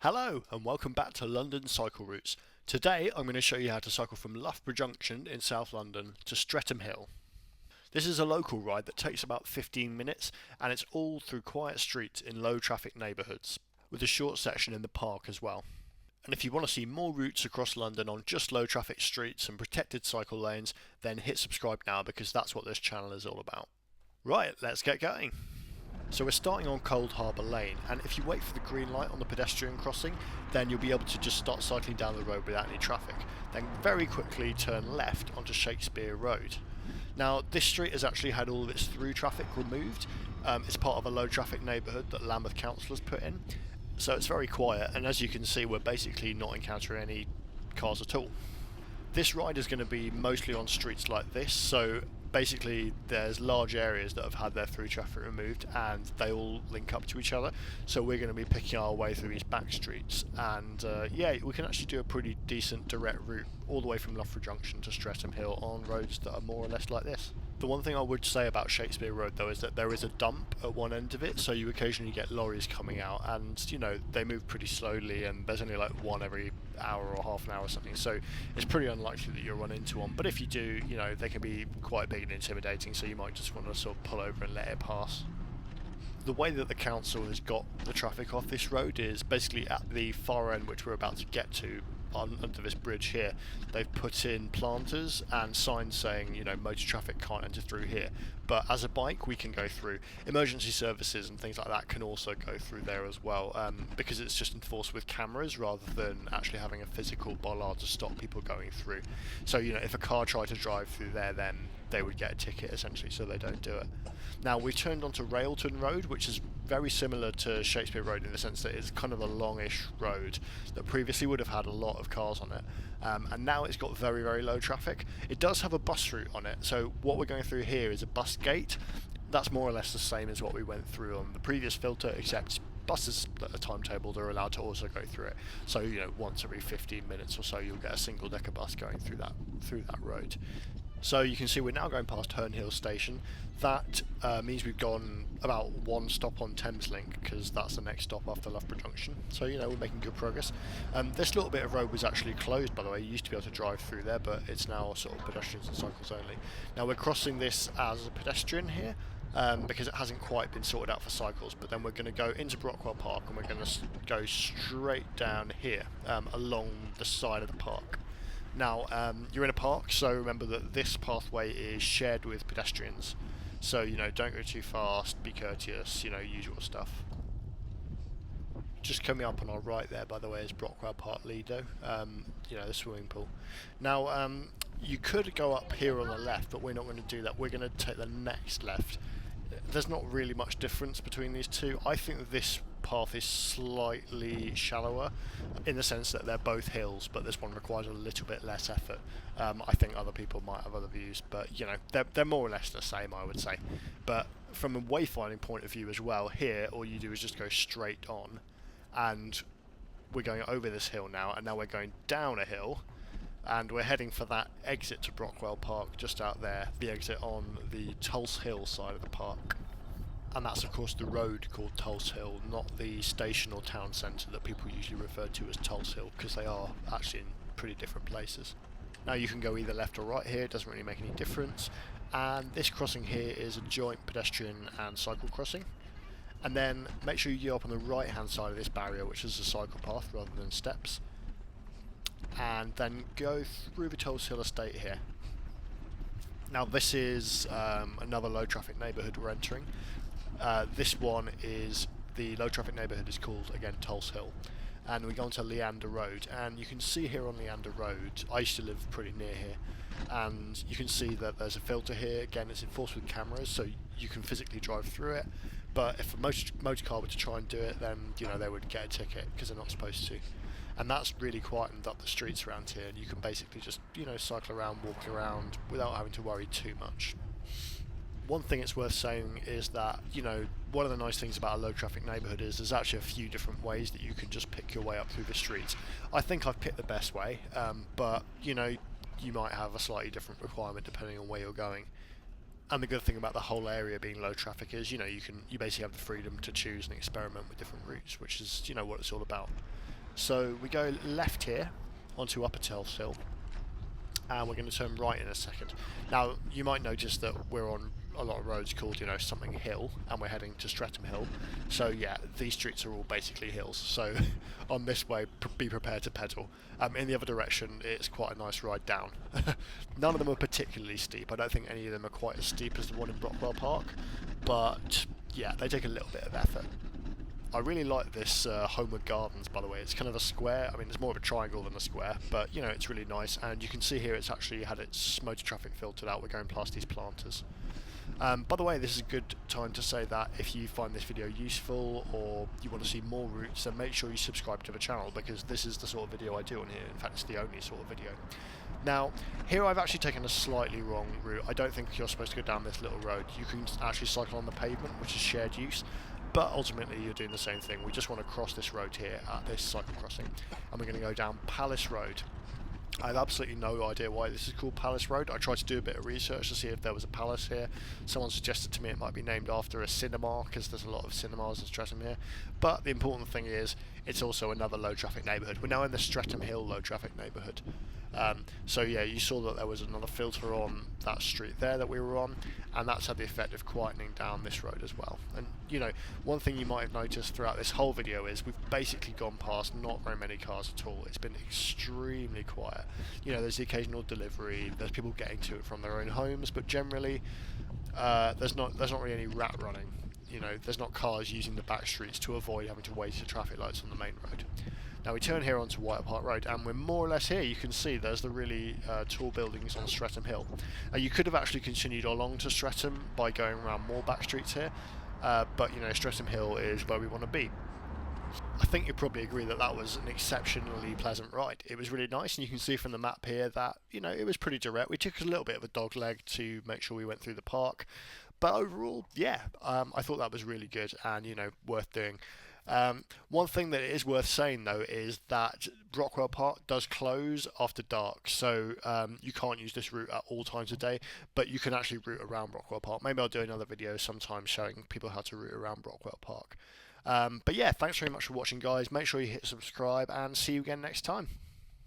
Hello and welcome back to London Cycle Routes. Today I'm going to show you how to cycle from Loughborough Junction in South London to Streatham Hill. This is a local ride that takes about 15 minutes and it's all through quiet streets in low traffic neighbourhoods, with a short section in the park as well. And if you want to see more routes across London on just low traffic streets and protected cycle lanes, then hit subscribe now because that's what this channel is all about. Right, let's get going. So we're starting on Coldharbour Lane, and if you wait for the green light on the pedestrian crossing, then you'll be able to just start cycling down the road without any traffic. Then very quickly turn left onto Shakespeare Road. Now this street has actually had all of its through traffic removed. It's part of a low traffic neighbourhood that Lambeth Council has put in, so it's very quiet, and as you can see we're basically not encountering any cars at all. This ride is going to be mostly on streets like this, so basically there's large areas that have had their through traffic removed and they all link up to each other, so we're going to be picking our way through these back streets, and yeah, we can actually do a pretty decent direct route all the way from Loughborough Junction to Streatham Hill on roads that are more or less like this. The one thing I would say about Shakespeare Road though is that there is a dump at one end of it, so you occasionally get lorries coming out, and you know, they move pretty slowly and there's only like one every hour or half an hour or something, so it's pretty unlikely that you'll run into one, but if you do, you know, they can be quite big and intimidating, so you might just want to sort of pull over and let it pass. The way that the council has got the traffic off this road is basically at the far end, which we're about to get to, under this bridge here. They've put in planters and signs saying, you know, motor traffic can't enter through here, but as a bike we can go through. Emergency services and things like that can also go through there as well, because it's just enforced with cameras rather than actually having a physical bollard to stop people going through. So, you know, if a car tried to drive through there, then they would get a ticket essentially, so they don't do it. Now we turned onto Railton Road, which is very similar to Shakespeare Road in the sense that it's kind of a longish road that previously would have had a lot of cars on it, and now it's got very, very low traffic. It does have a bus route on it, so what we're going through here is a bus gate. That's more or less the same as what we went through on the previous filter, except buses that are timetabled are allowed to also go through it. So, you know, once every 15 minutes or so you'll get a single decker bus going through that road. So you can see we're now going past Herne Hill station. That means we've gone about one stop on Thameslink, because that's the next stop after Loughborough Junction. So, you know, we're making good progress. This little bit of road was actually closed, by the way. You used to be able to drive through there, but it's now sort of pedestrians and cycles only. Now we're crossing this as a pedestrian here, because it hasn't quite been sorted out for cycles, but then we're going to go into Brockwell Park and we're going to go straight down here along the side of the park. Now, you're in a park, so remember that this pathway is shared with pedestrians. So, you know, don't go too fast, be courteous, you know, usual stuff. Just coming up on our right there, by the way, is Brockwell Park Lido, you know, the swimming pool. Now, you could go up here on the left, but we're not going to do that. We're going to take the next left. There's not really much difference between these two. I think that this path is slightly shallower in the sense that they're both hills, but this one requires a little bit less effort. I think other people might have other views, but you know, they're more or less the same, I would say. But from a wayfinding point of view as well, here all you do is just go straight on, and we're going over this hill now, and now we're going down a hill, and we're heading for that exit to Brockwell Park just out there, the exit on the Tulse Hill side of the park. And that's of course the road called Tulse Hill, not the station or town centre that people usually refer to as Tulse Hill, because they are actually in pretty different places. Now you can go either left or right here, it doesn't really make any difference, and this crossing here is a joint pedestrian and cycle crossing. And then make sure you get up on the right hand side of this barrier, which is a cycle path rather than steps, and then go through the Tulse Hill estate here. Now this is another low traffic neighbourhood we're entering. This one is, the low traffic neighbourhood is called, again, Tulse Hill, and we go on to Leander Road, and you can see here on Leander Road, I used to live pretty near here, and you can see that there's a filter here. Again, it's enforced with cameras, so you can physically drive through it, but if a motor car were to try and do it, then, you know, they would get a ticket because they're not supposed to. And that's really quietened up the streets around here, and you can basically just, you know, cycle around, walk around without having to worry too much. One thing it's worth saying is that, you know, one of the nice things about a low traffic neighbourhood is there's actually a few different ways that you can just pick your way up through the streets. I think I've picked the best way, but, you know, you might have a slightly different requirement depending on where you're going. And the good thing about the whole area being low traffic is, you know, you basically have the freedom to choose and experiment with different routes, which is, you know, what it's all about. So we go left here onto Upper Tulse Hill, and we're going to turn right in a second. Now, you might notice that we're on a lot of roads called, you know, something hill, and we're heading to Streatham Hill. So yeah, these streets are all basically hills. So on this way, be prepared to pedal. In the other direction, it's quite a nice ride down. None of them are particularly steep. I don't think any of them are quite as steep as the one in Brockwell Park, but yeah, they take a little bit of effort. I really like this Holmewood Gardens, by the way. It's kind of a square. I mean, it's more of a triangle than a square, but you know, it's really nice. And you can see here it's actually had its motor traffic filtered out. We're going past these planters. By the way, this is a good time to say that if you find this video useful or you want to see more routes, then make sure you subscribe to the channel, because this is the sort of video I do on here. In fact, it's the only sort of video. Now, here I've actually taken a slightly wrong route. I don't think you're supposed to go down this little road. You can actually cycle on the pavement, which is shared use. But ultimately you're doing the same thing. We just want to cross this road here at this cycle crossing, and we're going to go down Palace Road. I have absolutely no idea why this is called Palace Road. I tried to do a bit of research to see if there was a palace here. Someone suggested to me it might be named after a cinema, because there's a lot of cinemas in Streatham here. But the important thing is, it's also another low traffic neighbourhood. We're now in the Streatham Hill low traffic neighbourhood. So yeah, you saw that there was another filter on that street there that we were on, and that's had the effect of quietening down this road as well. And you know, one thing you might have noticed throughout this whole video is we've basically gone past not very many cars at all. It's been extremely quiet. You know, there's the occasional delivery, there's people getting to it from their own homes, but generally there's not really any rat running. You know, there's not cars using the back streets to avoid having to wait at traffic lights on the main road. Now we turn here onto Wyatt Park Road, and we're more or less here. You can see there's the really tall buildings on Streatham Hill. You could have actually continued along to Streatham by going around more back streets here, but you know, Streatham Hill is where we want to be. I think you'll probably agree that that was an exceptionally pleasant ride. It was really nice, and you can see from the map here that, you know, it was pretty direct. We took a little bit of a dog leg to make sure we went through the park, but overall, yeah, I thought that was really good and, you know, worth doing. One thing that is worth saying though is that Brockwell Park does close after dark, so you can't use this route at all times of day, but you can actually route around Brockwell Park. Maybe I'll do another video sometime showing people how to route around Brockwell Park. But yeah, thanks very much for watching, guys. Make sure you hit subscribe, and see you again next time.